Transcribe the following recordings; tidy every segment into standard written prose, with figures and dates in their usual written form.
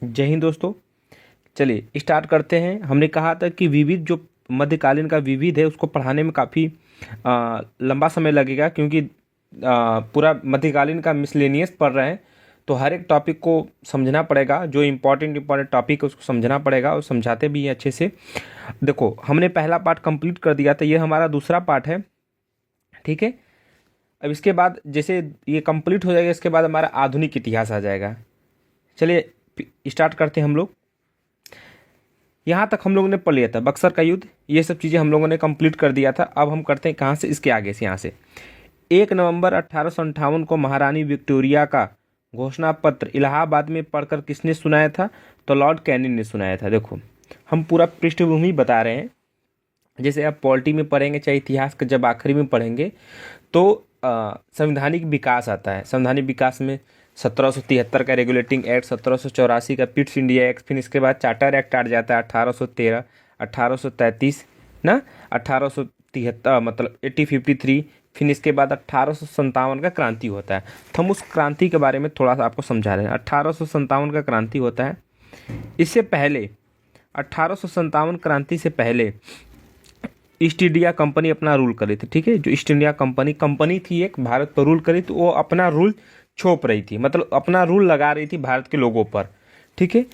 जय हिंद दोस्तों। चलिए स्टार्ट करते हैं। हमने कहा था कि विविध जो मध्यकालीन का विविध है उसको पढ़ाने में काफ़ी लंबा समय लगेगा, क्योंकि पूरा मध्यकालीन का मिसलेनियस पढ़ रहे हैं तो हर एक टॉपिक को समझना पड़ेगा। जो इम्पोर्टेंट टॉपिक है उसको समझना पड़ेगा, और समझाते भी हैं अच्छे से। देखो, हमने पहला पार्ट कंप्लीट कर दिया था, ये हमारा दूसरा पार्ट है। ठीक है, अब इसके बाद जैसे ये कंप्लीट हो जाएगा, इसके बाद हमारा आधुनिक इतिहास आ जाएगा। चलिए स्टार्ट करते हैं हम लोग। यहाँ तक हम लोगों ने पढ़ लिया था बक्सर का युद्ध, ये सब चीज़ें हम लोगों ने कंप्लीट कर दिया था। अब हम करते हैं कहाँ से, इसके आगे से, यहाँ से 1 नवंबर 1858 को महारानी विक्टोरिया का घोषणा पत्र इलाहाबाद में पढ़कर किसने सुनाया था? तो लॉर्ड कैनिंग ने सुनाया था। देखो, हम पूरा पृष्ठभूमि बता रहे हैं। जैसे आप पॉलिटी में पढ़ेंगे, चाहे इतिहास का जब आखिरी में पढ़ेंगे, तो संवैधानिक विकास आता है। संवैधानिक विकास में 1773 का रेगुलेटिंग एक्ट, 1784 का पिट्स इंडिया एक्ट, फिर इसके बाद चार्टर एक्ट आ जाता है 1813, 1833 ना, 1873 मतलब 1853, फिर इसके बाद 1857 का क्रांति होता है। तो हम उस क्रांति के बारे में थोड़ा सा आपको समझा रहे हैं। 1857 का क्रांति होता है। इससे पहले 1857 क्रांति से पहले ईस्ट इंडिया कंपनी अपना रूल कर रही थी। ठीक है, जो ईस्ट इंडिया कंपनी थी एक, भारत पर रूल करी, तो वो अपना रूल छोप रही थी, मतलब अपना रूल लगा रही थी भारत के लोगों पर। ठीक है,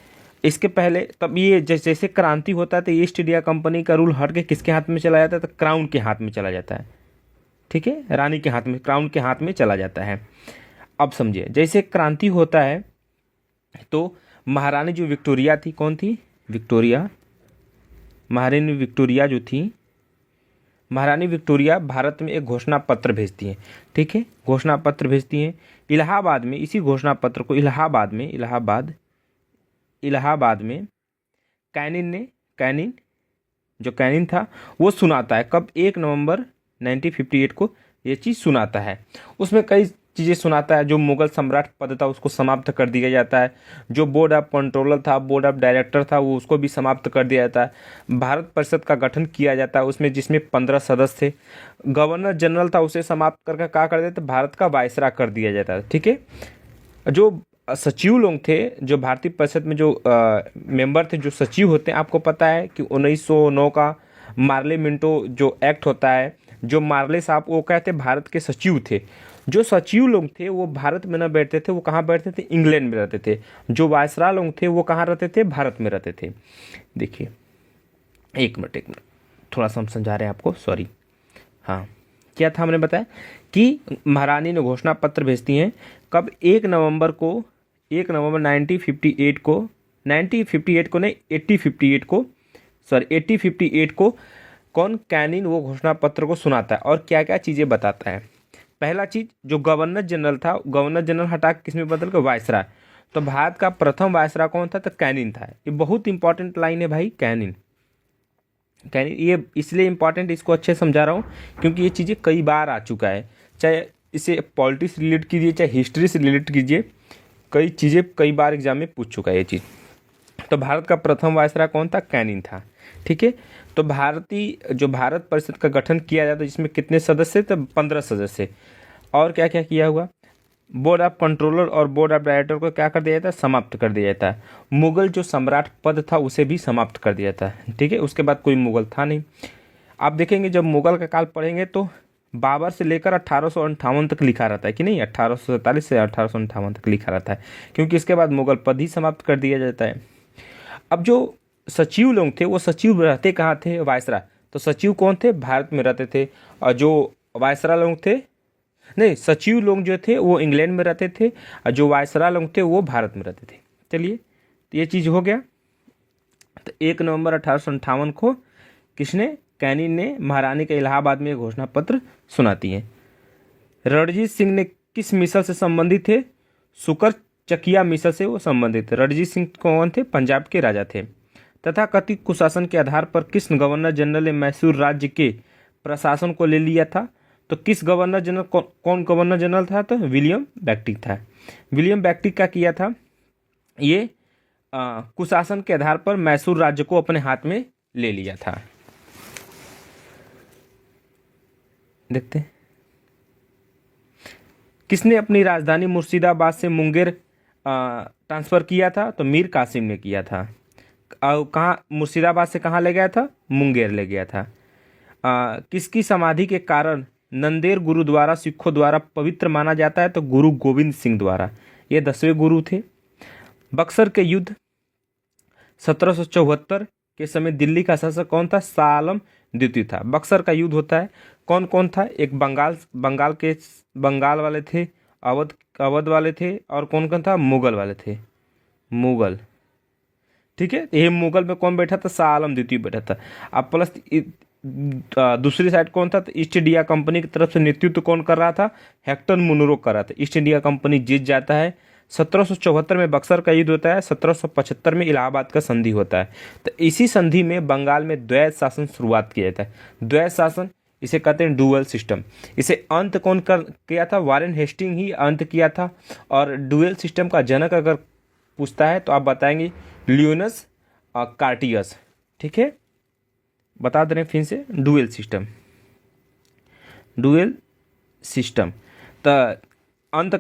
इसके पहले तब ये जैसे क्रांति होता है तो ईस्ट इंडिया कंपनी का रूल हट के किसके हाथ में चला जाता है? तो क्राउन के हाथ में चला जाता है। ठीक है, रानी के हाथ में, क्राउन के हाथ में चला जाता है। अब समझिए, जैसे क्रांति होता है तो महारानी जो विक्टोरिया थी, कौन थी? विक्टोरिया, महारानी विक्टोरिया जो थी, महारानी विक्टोरिया भारत में एक घोषणा पत्र भेजती हैं। ठीक है, घोषणा पत्र भेजती हैं इलाहाबाद में। इसी घोषणा पत्र को इलाहाबाद में कैनिन जो कैनिन था वो सुनाता है। कब? 1 नवंबर 1958 को ये चीज़ सुनाता है। उसमें कई चीज़ें सुनाता है। जो मुगल सम्राट पद था उसको समाप्त कर दिया जाता है। जो बोर्ड ऑफ कंट्रोलर था, बोर्ड ऑफ डायरेक्टर था, वो उसको भी समाप्त कर दिया जाता है। भारत परिषद का गठन किया जाता है उसमें, जिसमें 15 सदस्य थे। गवर्नर जनरल था, उसे समाप्त करके क्या कर देते? भारत का वायसरा कर दिया जाता है। ठीक है, जो सचिव लोग थे, जो भारतीय परिषद में जो मेंबर थे, जो सचिव होते हैं, आपको पता है कि 1909 का मार्ले मिंटो जो एक्ट होता है, जो मार्ले साहब वो कहते भारत के सचिव थे। जो सचिव लोग थे वो भारत में न बैठते थे, वो कहाँ बैठते थे? इंग्लैंड में रहते थे। जो वायसरा लोग थे वो कहाँ रहते थे? भारत में रहते थे। देखिए, एक मिनट, थोड़ा सा हम समझा रहे हैं आपको, सॉरी। हाँ, क्या था हमने बताया कि महारानी ने घोषणा पत्र भेजती हैं। कब? 1 नवंबर 1958 को नहीं, 1858 को कौन? कैनिन वो घोषणा पत्र को सुनाता है और क्या क्या चीज़ें बताता है। पहला चीज, जो गवर्नर जनरल था, गवर्नर जनरल हटा के किसमें बदल के? वायसराय। तो भारत का प्रथम वायसराय कौन था? तो कैनिन था। ये बहुत इंपॉर्टेंट लाइन है भाई, कैनिन। ये इसलिए इंपॉर्टेंट, इसको अच्छे समझा रहा हूँ क्योंकि ये चीज़ें कई बार आ चुका है। चाहे इसे पॉलिटिक्स रिलेट कीजिए, चाहे हिस्ट्री से रिलेट कीजिए, कई चीज़ें कई बार एग्जाम में पूछ चुका है ये चीज़। तो भारत का प्रथम वायसराय कौन था? कैनिन था। ठीक है, तो जो भारत परिषद का गठन किया जाता है, जिसमें कितने सदस्य? तो 15 सदस्य। और क्या क्या किया हुआ? बोर्ड ऑफ कंट्रोलर और बोर्ड ऑफ डायरेक्टर को क्या कर दिया जाता है? समाप्त कर दिया जाता है। मुगल जो सम्राट पद था उसे भी समाप्त कर दिया था। ठीक है, उसके बाद कोई मुगल था नहीं। आप देखेंगे जब मुगल का काल पढ़ेंगे तो बाबर से लेकर 1858 तक लिखा रहता है कि नहीं, 1847 से 1858 तक लिखा रहता है, क्योंकि इसके बाद मुगल पद ही समाप्त कर दिया जाता है। अब जो सचिव लोग थे वो सचिव रहते कहाँ थे? वायसराय। तो सचिव कौन थे? भारत में रहते थे। और जो वायसराय लोग थे, नहीं, सचिव लोग जो थे वो इंग्लैंड में रहते थे, और जो वायसराय लोग थे वो भारत में रहते थे। चलिए, तो ये चीज़ हो गया। तो 1 नवंबर 1858 को किसने? कैनिन ने महारानी के इलाहाबाद में घोषणा पत्र सुनाती है। रणजीत सिंह ने किस मिसल से संबंधित थे? सुकर चकिया मिसल से वो संबंधित थे। रणजीत सिंह कौन थे? पंजाब के राजा थे। तथा कथित कुशासन के आधार पर किस गवर्नर जनरल ने मैसूर राज्य के प्रशासन को ले लिया था? तो किस गवर्नर जनरल, कौन गवर्नर जनरल था? तो विलियम बेक्टिक था। विलियम बेक्टिक क्या किया था? ये कुशासन के आधार पर मैसूर राज्य को अपने हाथ में ले लिया था। देखते हैं, किसने अपनी राजधानी मुर्शिदाबाद से मुंगेर ट्रांसफ़र किया था? तो मीर कासिम ने किया था। और कहाँ, मुर्शिदाबाद से कहाँ ले गया था? मुंगेर ले गया था। किसकी समाधि के कारण नंदेड़ गुरुद्वारा सिखों द्वारा पवित्र माना जाता है? तो गुरु गोविंद सिंह द्वारा। ये 10वें गुरु थे। बक्सर के युद्ध 1774 के समय दिल्ली का शासक कौन था? शाह आलम द्वितीय था। बक्सर का युद्ध होता है, कौन कौन था? एक बंगाल वाले थे, अवध वाले थे, और कौन कौन था? मुगल वाले थे, मुगल। ठीक है, ये मुगल में कौन बैठा था? शाह आलम द्वितीय बैठा था। अब प्लस दूसरी साइड कौन था? तो ईस्ट इंडिया कंपनी की तरफ से नेतृत्व कौन कर रहा था? हेक्टर मुनरो कर रहा था। ईस्ट इंडिया कंपनी जीत जाता है। 1774 में बक्सर का युद्ध होता है, 1775 में इलाहाबाद का संधि होता है। तो इसी संधि में बंगाल में द्वैत शासन शुरुआत किया जाता है। द्वैत शासन, इसे कहते हैं डुअल सिस्टम। इसे अंत कौन कर किया था? वारेन हेस्टिंग ही अंत किया था। और डुअल सिस्टम का जनक अगर पूछता है तो आप बताएंगे लियोनस कार्टियस। ठीक है, बता दे रहे हैं फिर से, डुअल सिस्टम, डुअल सिस्टम। तो अंत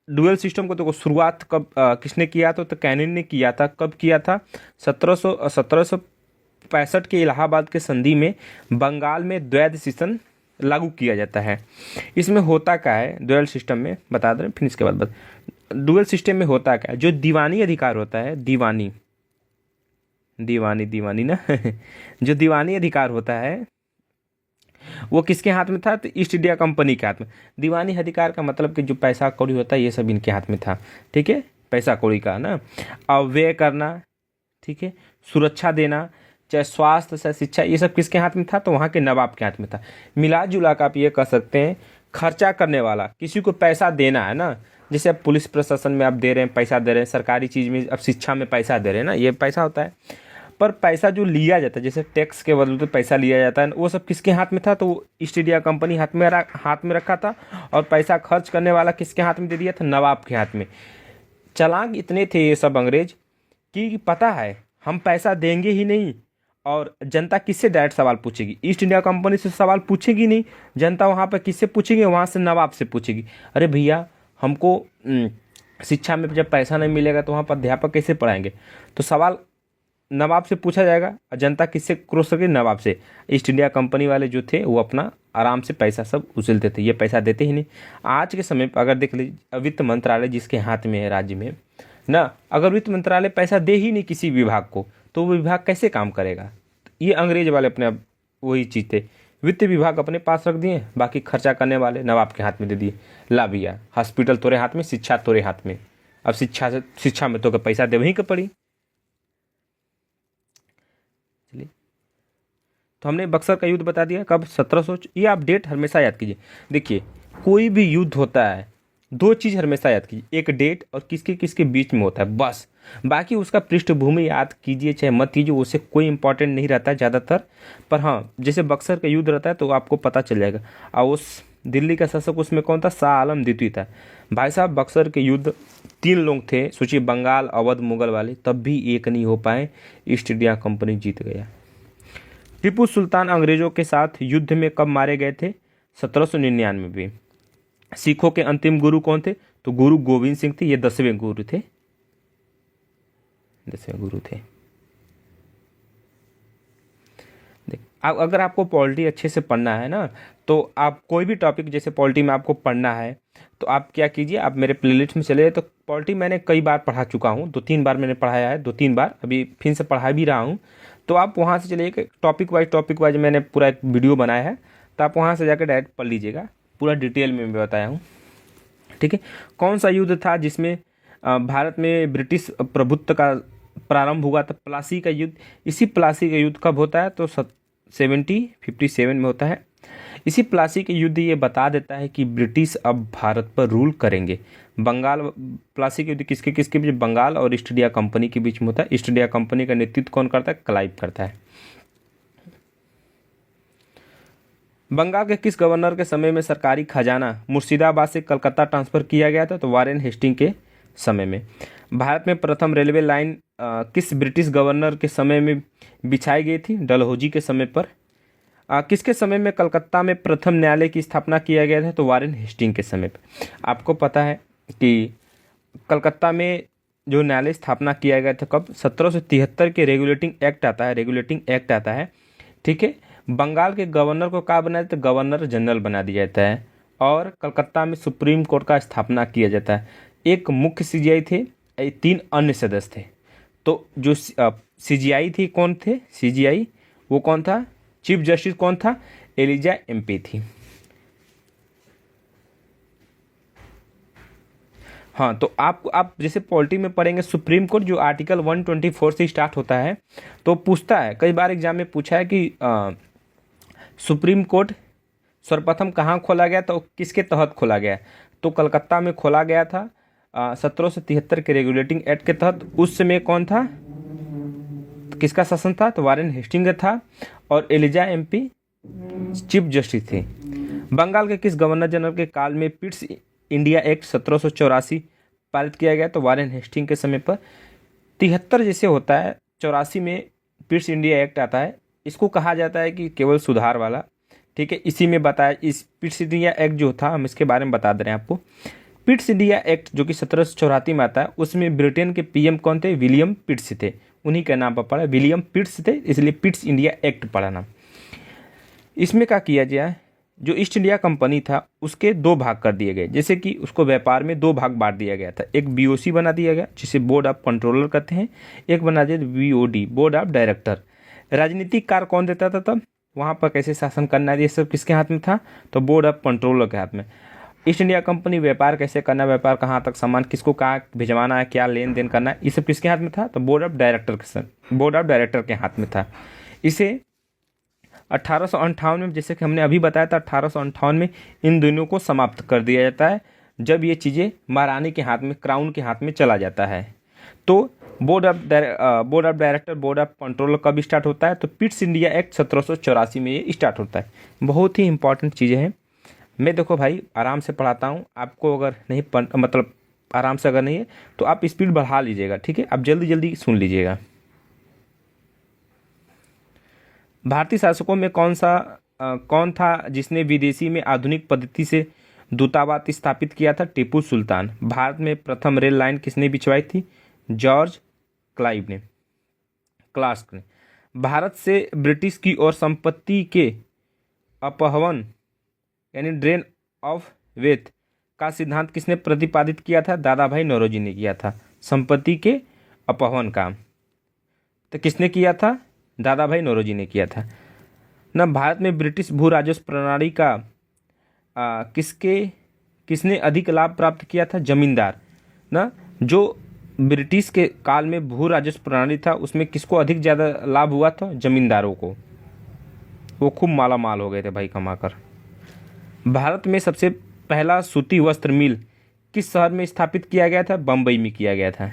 डुअल सिस्टम को तो शुरुआत कब किसने किया था? तो कैनिन ने किया था। कब किया था? 1765 के इलाहाबाद के संधि में बंगाल में द्वैत शासन लागू किया जाता है। इसमें होता क्या है डुअल सिस्टम में, बता दें फिर इसके बाद डुअल सिस्टम में होता क्या है? जो दीवानी अधिकार होता है, दीवानी ना जो दीवानी अधिकार होता है वो किसके हाथ में था? तो ईस्ट इंडिया कंपनी के हाथ में। दीवानी अधिकार का मतलब कि जो पैसा कौड़ी होता है ये सब इनके हाथ में था। ठीक है, पैसा कौड़ी का ना, अव्यय करना, ठीक है, सुरक्षा देना, चाहे स्वास्थ्य चाहे शिक्षा, ये सब किसके हाथ में था? तो वहाँ के नवाब के हाथ में था। मिला जुला कर आप ये कह सकते हैं, खर्चा करने वाला, किसी को पैसा देना है ना, जैसे अब पुलिस प्रशासन में आप दे रहे हैं, पैसा दे रहे हैं, सरकारी चीज़ में अब शिक्षा में पैसा दे रहे हैं ना, ये पैसा होता है। पर पैसा जो लिया जाता है, जैसे टैक्स के बदले तो पैसा लिया जाता है, वो सब किसके हाथ में था? तो ईस्ट इंडिया कंपनी हाथ में रखा था। और पैसा खर्च करने वाला किसके हाथ में दे दिया था? नवाब के हाथ में। चालाक इतने थे ये सब अंग्रेज कि पता है हम पैसा देंगे ही नहीं, और जनता किससे डायरेक्ट सवाल पूछेगी? ईस्ट इंडिया कंपनी से सवाल पूछेगी नहीं, जनता वहाँ पर किससे पूछेगी? वहाँ से नवाब से पूछेगी। अरे भैया, हमको शिक्षा में जब पैसा नहीं मिलेगा तो वहाँ पर अध्यापक कैसे पढ़ाएंगे? तो सवाल नवाब से पूछा जाएगा। और जनता किससे क्रोध सके? नवाब से। ईस्ट इंडिया कंपनी वाले जो थे वो अपना आराम से पैसा सब उछलते थे, ये पैसा देते ही नहीं। आज के समय पर अगर देख लीजिए, वित्त मंत्रालय जिसके हाथ में है राज्य में ना, अगर वित्त मंत्रालय पैसा दे ही नहीं किसी विभाग को तो वो विभाग कैसे काम करेगा? ये अंग्रेज वाले अपने वही चीज़ थे, वित्त विभाग अपने पास रख दिए, बाकी खर्चा करने वाले नवाब के हाथ में दे दिए। ला भैया, हॉस्पिटल तोरे हाथ में, शिक्षा तोरे हाथ में। अब शिक्षा में तो पैसा दे वहीं के पड़ी। तो हमने बक्सर का युद्ध बता दिया कब? 1700। ये आप डेट हमेशा याद कीजिए। देखिए, कोई भी युद्ध होता है, दो चीज़ हमेशा याद कीजिए, एक डेट और किसके किसके बीच में होता है, बस। बाकी उसका पृष्ठभूमि याद कीजिए चाहे मत कीजिए, उससे कोई इंपॉर्टेंट नहीं रहता है ज़्यादातर। पर हाँ, जैसे बक्सर का युद्ध रहता है तो आपको पता चल जाएगा। और उस दिल्ली का शासक उसमें कौन था? शाह आलम द्वितीय था। भाई साहब, बक्सर के युद्ध 3 लोग थे, सोचिए, बंगाल, अवध, मुगल वाले, तब भी एक नहीं हो पाए, ईस्ट इंडिया कंपनी जीत गया। टीपू सुल्तान अंग्रेजों के साथ युद्ध में कब मारे गए थे? 1799 में। सिखों के अंतिम गुरु कौन थे? तो गुरु गोविंद सिंह थे। ये 10वें गुरु थे, 10वें गुरु थे। देख, अगर आपको पॉलिटी अच्छे से पढ़ना है ना, तो आप कोई भी टॉपिक जैसे पॉलिटी में आपको पढ़ना है तो आप क्या कीजिए, आप मेरे प्लेलिस्ट में चले जाइए। तो पॉलिटी मैंने कई बार पढ़ा चुका हूँ, 2-3 बार मैंने पढ़ाया है, 2-3 बार, अभी फिर से पढ़ा भी रहा हूँ। तो आप वहाँ से चलिए, टॉपिक वाइज मैंने पूरा एक वीडियो बनाया है, तो आप वहाँ से जाकर डायरेक्ट पढ़ लीजिएगा, पूरा डिटेल में मैं बताया हूँ। ठीक है, कौन सा युद्ध था जिसमें भारत में ब्रिटिश प्रभुत्व का प्रारंभ हुआ था? प्लासी का युद्ध। इसी प्लासी का युद्ध कब होता है? तो 1757 में होता है। इसी प्लासी के युद्ध ये बता देता है कि ब्रिटिश अब भारत पर रूल करेंगे। प्लासी के युद्ध किसके किसके बीच? बंगाल और ईस्ट इंडिया कंपनी के बीच में होता है। ईस्ट इंडिया कंपनी का नेतृत्व कौन करता है? क्लाइव करता है। बंगाल के किस गवर्नर के समय में सरकारी खजाना मुर्शिदाबाद से कलकत्ता ट्रांसफर किया गया था? तो वारेन हेस्टिंग के समय में। भारत में प्रथम रेलवे लाइन किस ब्रिटिश गवर्नर के समय में बिछाई गई थी? डलहौजी के समय पर। किसके समय में कलकत्ता में प्रथम न्यायालय की स्थापना किया गया था? तो वारेन हेस्टिंग के समय पर। आपको पता है कि कलकत्ता में जो न्यायालय स्थापना किया गया था कब, 1773 के रेगुलेटिंग एक्ट आता है, रेगुलेटिंग एक्ट आता है, ठीक है। बंगाल के गवर्नर को क्या बनाया जाता है, गवर्नर जनरल बना दिया जाता है। और कलकत्ता में सुप्रीम कोर्ट का स्थापना किया जाता है। एक मुख्य सीजीआई थे, 3 अन्य सदस्य थे। तो जो सीजीआई थी, कौन थे सीजीआई, वो कौन था, चीफ जस्टिस कौन था, एलिजा एमपी थी। हाँ, तो आप जैसे पॉलिटी में पढ़ेंगे, सुप्रीम कोर्ट जो आर्टिकल 124 से स्टार्ट होता है, तो पूछता है, कई बार एग्जाम में पूछा है कि सुप्रीम कोर्ट सर्वप्रथम कहाँ खोला गया, तो किसके तहत खोला गया, तो कलकत्ता में खोला गया था 1773 के रेगुलेटिंग एक्ट के तहत। उस समय कौन था, किसका शासन था, तो वारेन हेस्टिंग था, और एलिजा एमपी चीफ जस्टिस थे। बंगाल के किस गवर्नर जनरल के काल में पिट्स इंडिया एक्ट 1784 पारित किया गया, तो वारेन हेस्टिंग के समय पर। 73 जैसे होता है, 84 में पिट्स इंडिया एक्ट आता है। इसको कहा जाता है कि केवल सुधार वाला, ठीक है। इसी में बताया, इस पिट्स इंडिया एक्ट जो था, हम इसके बारे में बता दे रहे हैं आपको। पिट्स इंडिया एक्ट जो कि 1784 में आता है, उसमें ब्रिटेन के पीएम कौन थे, विलियम पिट्स थे। उन्हीं के नाम पर पड़ा, विलियम पिट्स थे, इसलिए पिट्स इंडिया एक्ट पड़ा नाम। इसमें क्या किया गया, जो ईस्ट इंडिया कंपनी था उसके 2 भाग कर दिए गए, जैसे कि उसको व्यापार में 2 भाग बांट दिया गया था। एक बीओसी बना दिया गया, जिसे बोर्ड ऑफ कंट्रोलर कहते हैं। एक बना दिया बीओडी, बोर्ड ऑफ डायरेक्टर। राजनीतिक कार्य कौन देता था तब, वहाँ पर कैसे शासन करना है, ये सब किसके हाथ में था, तो बोर्ड ऑफ कंट्रोलर के हाथ में। ईस्ट इंडिया कंपनी व्यापार कैसे करना, व्यापार कहाँ तक, सामान किसको कहाँ भिजवाना है, क्या लेन देन करना है, ये सब किसके हाथ में था, तो बोर्ड ऑफ डायरेक्टर के हाथ में था। इसे 1858 में, जैसे कि हमने अभी बताया था, 1858 में इन दोनों को समाप्त कर दिया जाता है, जब ये चीज़ें महारानी के हाथ में, क्राउन के हाथ में चला जाता है। तो board of director, board of controller कब स्टार्ट होता है, तो पिट्स इंडिया एक्ट 1784 में ये स्टार्ट होता है। बहुत ही इंपॉर्टेंट चीज़ें हैं। मैं देखो भाई आराम से पढ़ाता हूँ आपको, अगर नहीं मतलब आराम से अगर नहीं है तो आप स्पीड बढ़ा लीजिएगा, ठीक है। आप जल्दी जल्दी सुन लीजिएगा। भारतीय शासकों में कौन था जिसने विदेशी में आधुनिक पद्धति से दूतावास स्थापित किया था, टीपू सुल्तान। भारत में प्रथम रेल लाइन किसने बिछवाई थी, जॉर्ज क्लार्क ने। भारत से ब्रिटिश की ओर संपत्ति के अपहरण यानी ड्रेन ऑफ वेल्थ का सिद्धांत किसने प्रतिपादित किया था, दादा भाई नौरोजी ने किया था। संपत्ति के अपहरण का तो किसने किया था, दादा भाई नौरोजी ने किया था ना। भारत में ब्रिटिश भू राजस्व प्रणाली का किसने अधिक लाभ प्राप्त किया था, जमींदार ना। जो ब्रिटिश के काल में भू राजस्व प्रणाली था, उसमें किसको अधिक ज़्यादा लाभ हुआ था, जमींदारों को। वो खूब माला माल हो गए थे भाई कमाकर। भारत में सबसे पहला सूती वस्त्र मिल किस शहर में स्थापित किया गया था, बम्बई में किया गया था।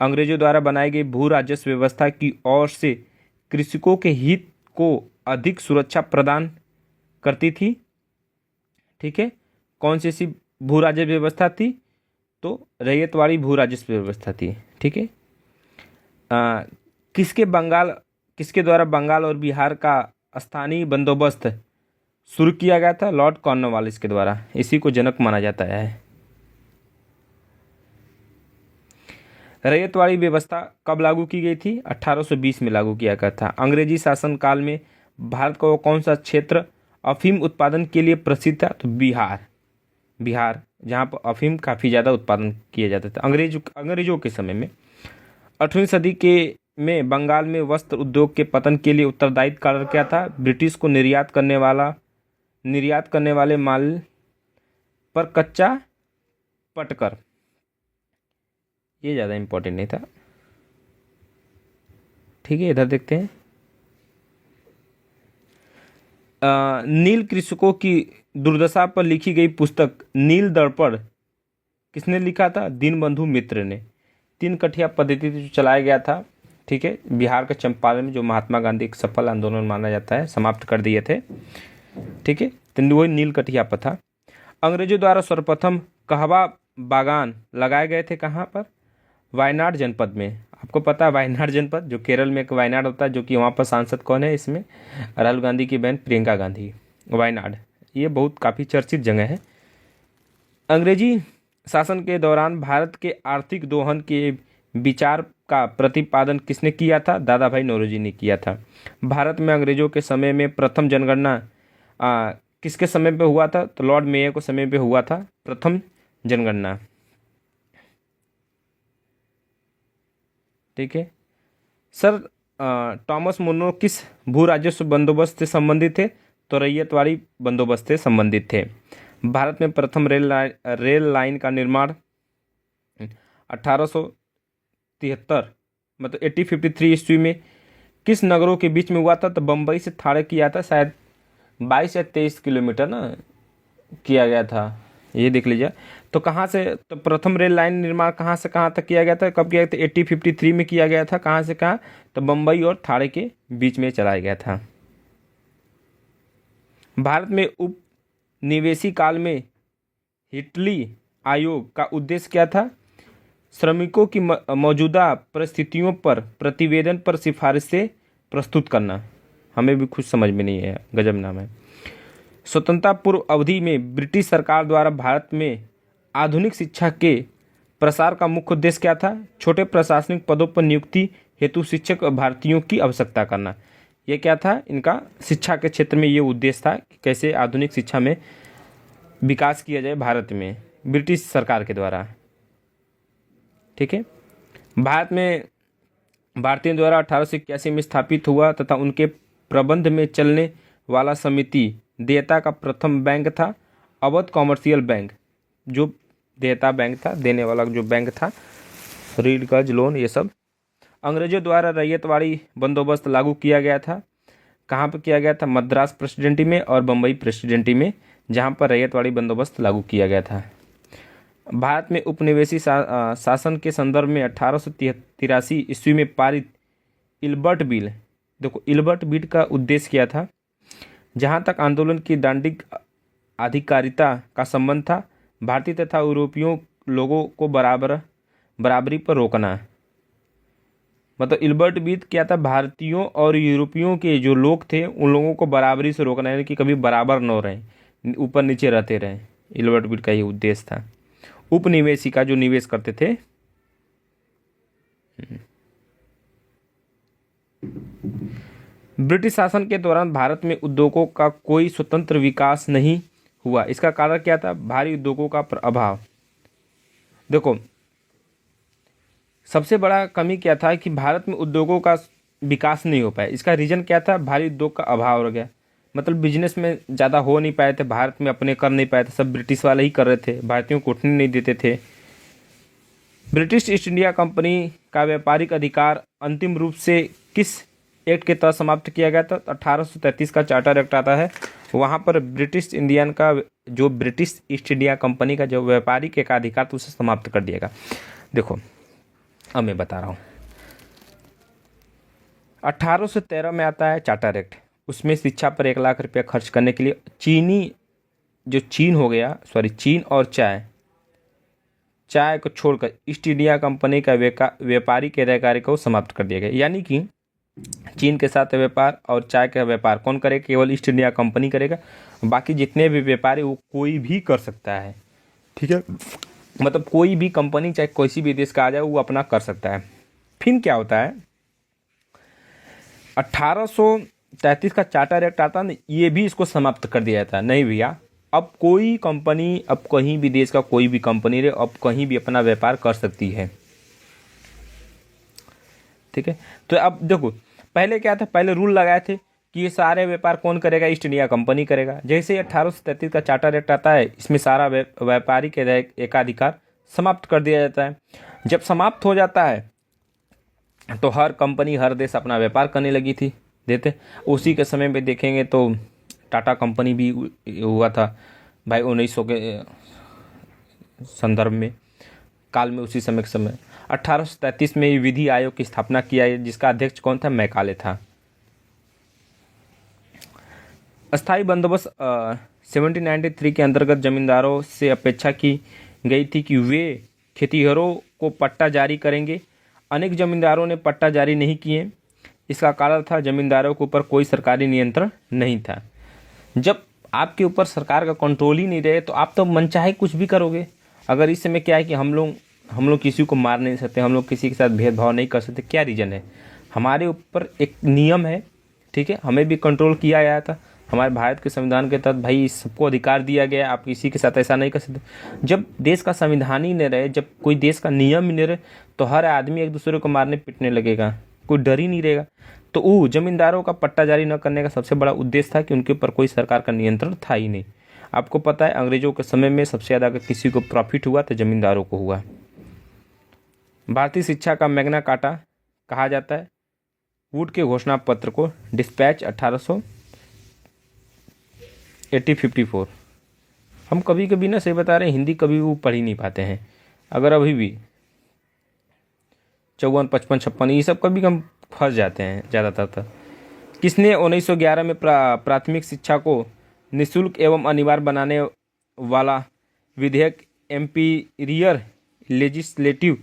अंग्रेजों द्वारा बनाई गई भू राजस्व व्यवस्था की ओर से कृषकों के हित को अधिक सुरक्षा प्रदान करती थी, ठीक है। कौन सी ऐसी भू राजस्व व्यवस्था थी, तो रैयतवाड़ी भू राजस्व व्यवस्था थी, ठीक है। किसके द्वारा बंगाल और बिहार का स्थानीय बंदोबस्त शुरू किया गया था, लॉर्ड कॉर्नवालिस के द्वारा। इसी को जनक माना जाता है। रैयतवाड़ी व्यवस्था कब लागू की गई थी, 1820 में लागू किया गया था। अंग्रेजी शासन काल में भारत का वो कौन सा क्षेत्र अफीम उत्पादन के लिए प्रसिद्ध था, तो बिहार जहाँ पर अफीम काफ़ी ज़्यादा उत्पादन किया जाता था अंग्रेजों के समय में। 8वीं सदी के में बंगाल में वस्त्र उद्योग के पतन के लिए उत्तरदायित्व कारण क्या था, ब्रिटिश को निर्यात करने वाले माल पर कच्चा पटकर। ये ज़्यादा इम्पोर्टेंट नहीं था, ठीक है। इधर देखते हैं, नील कृषकों की दुर्दशा पर लिखी गई पुस्तक नील दर्पण किसने लिखा था, दीनबंधु मित्र ने। 3 कठिया पद्धति जो चलाया गया था, ठीक है, बिहार के चंपारण में, जो महात्मा गांधी एक सफल आंदोलन माना जाता है, समाप्त कर दिए थे, ठीक है। तो वही नील कठिया पर था। अंग्रेजों द्वारा सर्वप्रथम कहवा बागान लगाए गए थे कहाँ पर, वायनाड जनपद में। आपको पता है वायनाड जनपद जो केरल में एक वायनाड होता है, जो कि वहाँ पर सांसद कौन है इसमें, राहुल गांधी की बहन प्रियंका गांधी। वायनाड ये बहुत काफ़ी चर्चित जगह है। अंग्रेजी शासन के दौरान भारत के आर्थिक दोहन के विचार का प्रतिपादन किसने किया था? दादा भाई नौरोजी ने किया था। भारत में अंग्रेजों के समय में प्रथम जनगणना किसके समय पे हुआ था? तो लॉर्ड मेयो के समय पे हुआ था प्रथम जनगणना। ठीक है सर। टॉमस मुनरो किस भू राजस्व बंदोबस्त से संबंधित थे? तो रैयतवाड़ी बंदोबस्त से संबंधित थे। भारत में प्रथम रेल लाइन का निर्माण 1873 मतलब 1853 ईस्वी में किस नगरों के बीच में हुआ था? तो बम्बई से थाने किया था, शायद 22 या 23 किलोमीटर ना किया गया था, ये देख लीजिए। तो कहाँ से, तो प्रथम रेल लाइन निर्माण कहाँ से कहाँ तक किया गया था, कब किया गया था? 1853 में किया गया था। कहाँ से कहाँ? तो बम्बई और थाने के बीच में चलाया गया था। भारत में उपनिवेशी काल में हिटली आयोग का उद्देश्य क्या था? श्रमिकों की मौजूदा परिस्थितियों पर प्रतिवेदन पर सिफारिशें प्रस्तुत करना। हमें भी कुछ समझ में नहीं है, गजब नाम है। स्वतंत्रता पूर्व अवधि में ब्रिटिश सरकार द्वारा भारत में आधुनिक शिक्षा के प्रसार का मुख्य उद्देश्य क्या था? छोटे प्रशासनिक पदों पर नियुक्ति हेतु शिक्षक भारतीयों की आवश्यकता करना। ये क्या था इनका? शिक्षा के क्षेत्र में ये उद्देश्य था कि कैसे आधुनिक शिक्षा में विकास किया जाए भारत में ब्रिटिश सरकार के द्वारा। ठीक है। भारत में भारतीयों द्वारा 1881 में स्थापित हुआ तथा उनके प्रबंध में चलने वाला समिति देयता का प्रथम बैंक था अवध कॉमर्शियल बैंक, जो देयता बैंक था, देने वाला जो बैंक था, ऋण कर्ज लोन ये सब। अंग्रेजों द्वारा रैयतवाड़ी बंदोबस्त लागू किया गया था। कहाँ पर किया गया था? मद्रास प्रेसिडेंसी में और बम्बई प्रेसिडेंसी में, जहाँ पर रैयतवाड़ी बंदोबस्त लागू किया गया था। भारत में उपनिवेशी शासन के संदर्भ में 1883 ईस्वी में पारित इल्बर्ट बिल, देखो इल्बर्ट बिल का उद्देश्य क्या था? जहाँ तक आंदोलन की दांडिक अधिकारिता का संबंध था, भारतीय तथा यूरोपियों लोगों को बराबरी पर रोकना। मतलब इल्बर्ट बिल क्या था? भारतीयों और यूरोपियों के जो लोग थे उन लोगों को बराबरी से रोकना, यानी कि कभी बराबर न रहें, ऊपर नीचे रहते रहें। इल्बर्ट बिल का ये उद्देश्य था। उपनिवेशी का जो निवेश करते थे। ब्रिटिश शासन के दौरान भारत में उद्योगों का कोई स्वतंत्र विकास नहीं हुआ। इसका कारण क्या था? भारी उद्योगों का अभाव। देखो सबसे बड़ा कमी क्या था कि भारत में उद्योगों का विकास नहीं हो पाया। इसका रीजन क्या था? भारी उद्योग का अभाव हो गया। मतलब बिजनेस में ज़्यादा हो नहीं पाए थे, भारत में अपने कर नहीं पाए थे, सब ब्रिटिश वाले ही कर रहे थे, भारतीयों को उठने नहीं देते थे। ब्रिटिश ईस्ट इंडिया कंपनी का व्यापारिक अधिकार अंतिम रूप से किस एक्ट के तहत समाप्त किया गया था? 1833 का चार्टर एक्ट आता है, वहाँ पर ब्रिटिश इंडियन का जो ब्रिटिश ईस्ट इंडिया कंपनी का जो व्यापारिक एकाधिकार था उसे समाप्त कर दिएगा। देखो अब मैं बता रहा हूँ, 1813 में आता है चार्टर एक्ट, उसमें शिक्षा पर 1 लाख रुपया खर्च करने के लिए चीन और चाय को छोड़कर ईस्ट इंडिया कंपनी का व्यापारिक अधिकार को समाप्त कर दिया गया। यानी कि चीन के साथ व्यापार और चाय का व्यापार कौन करेगा? केवल ईस्ट इंडिया कंपनी करेगा। बाकी जितने भी व्यापारी वो कोई भी कर सकता है। ठीक है, मतलब कोई भी कंपनी चाहे कोई भी देश का आ जाए वो अपना कर सकता है। फिर क्या होता है, 1833 का चार्टर एक्ट आता है, ये भी इसको समाप्त कर दिया जाता है। नहीं भैया, अब कोई कंपनी, अब कहीं भी देश का कोई भी कंपनी रहे, अब कहीं भी अपना व्यापार कर सकती है। ठीक है, तो अब देखो पहले क्या था, पहले रूल लगाए थे कि ये सारे व्यापार कौन करेगा? ईस्ट इंडिया कंपनी करेगा। जैसे ही 1833 का चार्टर एक्ट आता है, इसमें सारा व्यापारी के एकाधिकार समाप्त कर दिया जाता है। जब समाप्त हो जाता है तो हर कंपनी, हर देश अपना व्यापार करने लगी थी देते। उसी के समय में देखेंगे तो टाटा कंपनी भी हुआ था भाई 1900 के संदर्भ में, काल में, उसी समय के समय 1833 में विधि आयोग की स्थापना किया, जिसका अध्यक्ष कौन था? मैकाले था। अस्थाई बंदोबस्त 1793 के अंतर्गत जमींदारों से अपेक्षा की गई थी कि वे खेतिहरों को पट्टा जारी करेंगे। अनेक जमींदारों ने पट्टा जारी नहीं किए। इसका कारण था जमींदारों के ऊपर कोई सरकारी नियंत्रण नहीं था। जब आपके ऊपर सरकार का कंट्रोल ही नहीं रहे तो आप तो मनचाहे कुछ भी करोगे। अगर इस समय क्या है कि हम लोग किसी को मार नहीं सकते, हम लोग किसी के साथ भेदभाव नहीं कर सकते, क्या रीज़न है? हमारे ऊपर एक नियम है, ठीक है, हमें भी कंट्रोल किया गया था हमारे भारत के संविधान के तहत। भाई सबको अधिकार दिया गया, आप किसी के साथ ऐसा नहीं कर सकते। जब देश का संविधान ही नहीं रहे, जब कोई देश का नियम ही नहीं रहे, तो हर आदमी एक दूसरे को मारने पीटने लगेगा, कोई डर ही नहीं रहेगा। तो वो जमींदारों का पट्टा जारी न करने का सबसे बड़ा उद्देश्य था कि उनके ऊपर कोई सरकार का नियंत्रण था ही नहीं। आपको पता है अंग्रेजों के समय में सबसे ज़्यादा अगर किसी को प्रॉफिट हुआ तो जमींदारों को हुआ। भारतीय शिक्षा का मैग्ना कार्टा कहा जाता है वुड के घोषणा पत्र को, डिस्पैच 1854। हम कभी कभी ना, सही बता रहे हैं, हिंदी कभी वो पढ़ ही नहीं पाते हैं। अगर अभी भी 54, 55, 56 ये सब कभी हम फंस जाते हैं ज़्यादातर। तो किसने 1911 में प्राथमिक शिक्षा को निःशुल्क एवं अनिवार्य बनाने वाला विधेयक एम्पीरियल लेजिस्लेटिव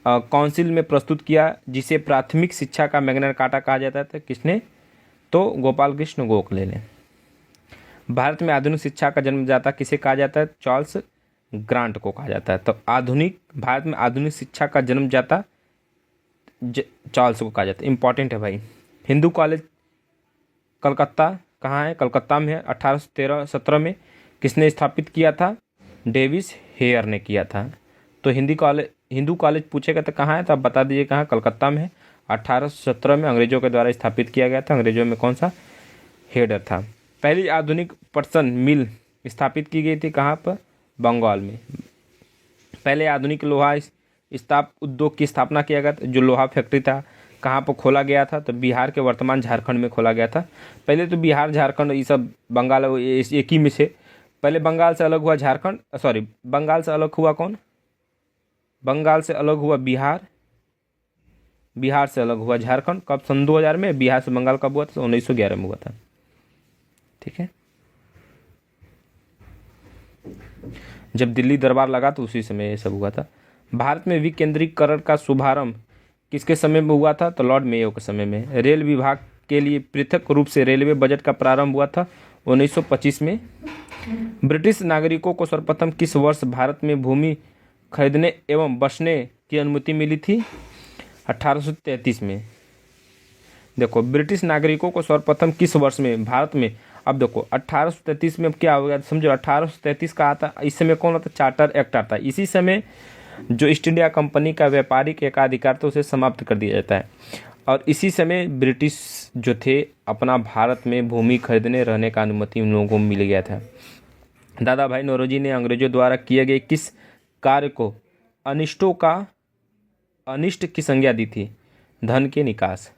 काउंसिल में प्रस्तुत किया, जिसे प्राथमिक शिक्षा का मैग्ना कार्टा कहा जाता था? किसने? तो गोपाल कृष्ण गोखले ने। भारत में आधुनिक शिक्षा का जन्मदाता किसे कहा जाता है? चार्ल्स ग्रांट को कहा जाता है। तो भारत में आधुनिक शिक्षा का जन्मदाता चार्ल्स को कहा जाता है। इंपॉर्टेंट है भाई। हिंदू कॉलेज कलकत्ता कहाँ है? कलकत्ता में है। 1817 में किसने स्थापित किया था? डेविस हेयर ने किया था। तो हिंदू कॉलेज पूछेगा तो कहाँ है, तो आप बता दीजिए कहाँ। कलकत्ता में है। 1817 में अंग्रेजों के द्वारा स्थापित किया गया था। अंग्रेजों में कौन सा? हेडर था। पहली आधुनिक पटसन मिल स्थापित की गई थी कहाँ पर? बंगाल में। पहले आधुनिक लोहा इस्पात उद्योग की स्थापना किया गया था, जो लोहा फैक्ट्री था, कहाँ पर खोला गया था? तो बिहार के वर्तमान झारखंड में खोला गया था। पहले तो बिहार झारखंड ये सब बंगाल एक ही में से। पहले बंगाल से अलग हुआ झारखंड, सॉरी बंगाल से अलग हुआ कौन? बंगाल से अलग हुआ बिहार, बिहार से अलग हुआ झारखंड। कब? सन 2000 में। बिहार से बंगाल कब हुआ था? 1911 में हुआ था। ठीक है, जब दिल्ली दरबार लगा तो उसी समय ये सब हुआ था। भारत में विकेंद्रीकरण का शुभारंभ किसके समय में हुआ था? तो लॉर्ड मेयो के समय में। रेल विभाग के लिए पृथक रूप से रेलवे बजट का प्रारंभ हुआ था 1925 में। ब्रिटिश नागरिकों को सर्वप्रथम किस वर्ष भारत में भूमि खरीदने एवं बसने की अनुमति मिली थी? 1833 में। देखो, ब्रिटिश नागरिकों को सर्वप्रथम किस वर्ष में भारत में, अब देखो 1833 में क्या हो गया समझो। 1833 का आता, इस समय कौन आता? चार्टर एक्ट आता है। इसी समय जो ईस्ट इंडिया कंपनी का व्यापारिक एकाधिकार था उसे समाप्त कर दिया जाता है। और इसी समय ब्रिटिश जो थे अपना भारत में भूमि खरीदने रहने का अनुमति उन लोगों को मिल गया था। दादा भाई नौरोजी ने अंग्रेजों द्वारा किए गए किस कार्य को अनिष्ट की संज्ञा दी थी? धन के निकास।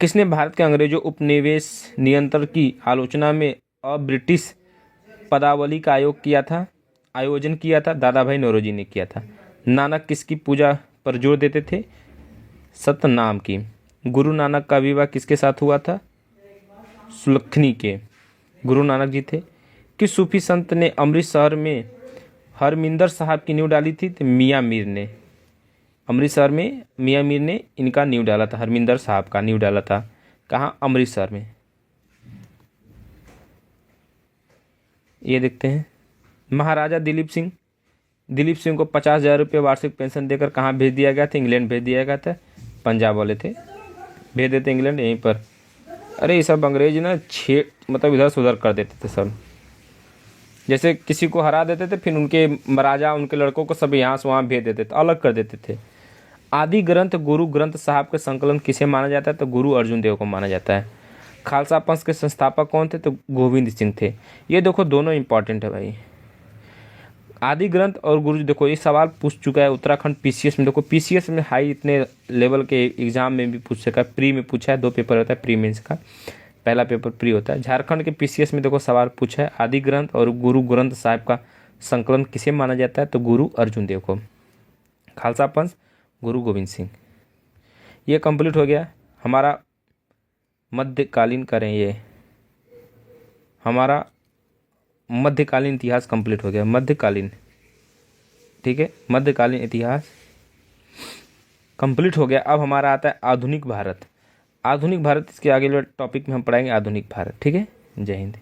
किसने भारत के अंग्रेजों उपनिवेश नियंत्रण की आलोचना में ब्रिटिश पदावली का आयोजन किया था? दादा भाई नौरोजी ने किया था। नानक किसकी पूजा पर जोर देते थे? सतनाम की। गुरु नानक का विवाह किसके साथ हुआ था? सुलखनी के गुरु नानक जी थे। किस सूफी संत ने अमृतसर में हरमिंदर साहब की नींव डाली थी? तो मियाँ मीर ने। अमृतसर में मियाँ मीर ने इनका नींव डाला था, हरमिंदर साहब का नींव डाला था। कहाँ? अमृतसर में। ये देखते हैं, महाराजा दिलीप सिंह को 50,000 रुपये वार्षिक पेंशन देकर कहाँ भेज दिया गया था? इंग्लैंड भेज दिया गया था। पंजाब वाले थे, भेज देते इंग्लैंड यहीं पर। अरे ये सब अंग्रेज ना मतलब इधर से उधर कर देते थे सब। जैसे किसी को हरा देते थे, फिर उनके राजा उनके लड़कों को सब यहाँ से वहाँ भेज देते थे, अलग कर देते थे। आदि ग्रंथ गुरु ग्रंथ साहब का संकलन किसे माना जाता है? तो गुरु अर्जुन देव को माना जाता है। खालसा पंथ के संस्थापक कौन थे? तो गोविंद सिंह थे। ये देखो दोनों इंपॉर्टेंट है भाई। आदि ग्रंथ और गुरु, देखो ये सवाल पूछ चुका है उत्तराखंड पीसीएस में। देखो पीसीएस में हाई इतने लेवल के एग्जाम में भी पूछ सका, प्री में पूछा है। 2 पेपर होता है प्री मेंस का, पहला पेपर प्री होता है। झारखंड के पीसीएस में देखो सवाल पूछा है, आदि ग्रंथ और गुरु ग्रंथ साहब का संकलन किसे माना जाता है? तो गुरु अर्जुन देव को। खालसा पंथ गुरु गोविंद सिंह। ये कंप्लीट हो गया हमारा मध्यकालीन, करें ये हमारा मध्यकालीन इतिहास कंप्लीट हो गया। मध्यकालीन, ठीक है, मध्यकालीन इतिहास कंप्लीट हो गया। अब हमारा आता है आधुनिक भारत। आधुनिक भारत, इसके आगे वाले टॉपिक में हम पढ़ाएंगे आधुनिक भारत। ठीक है, जय हिंद।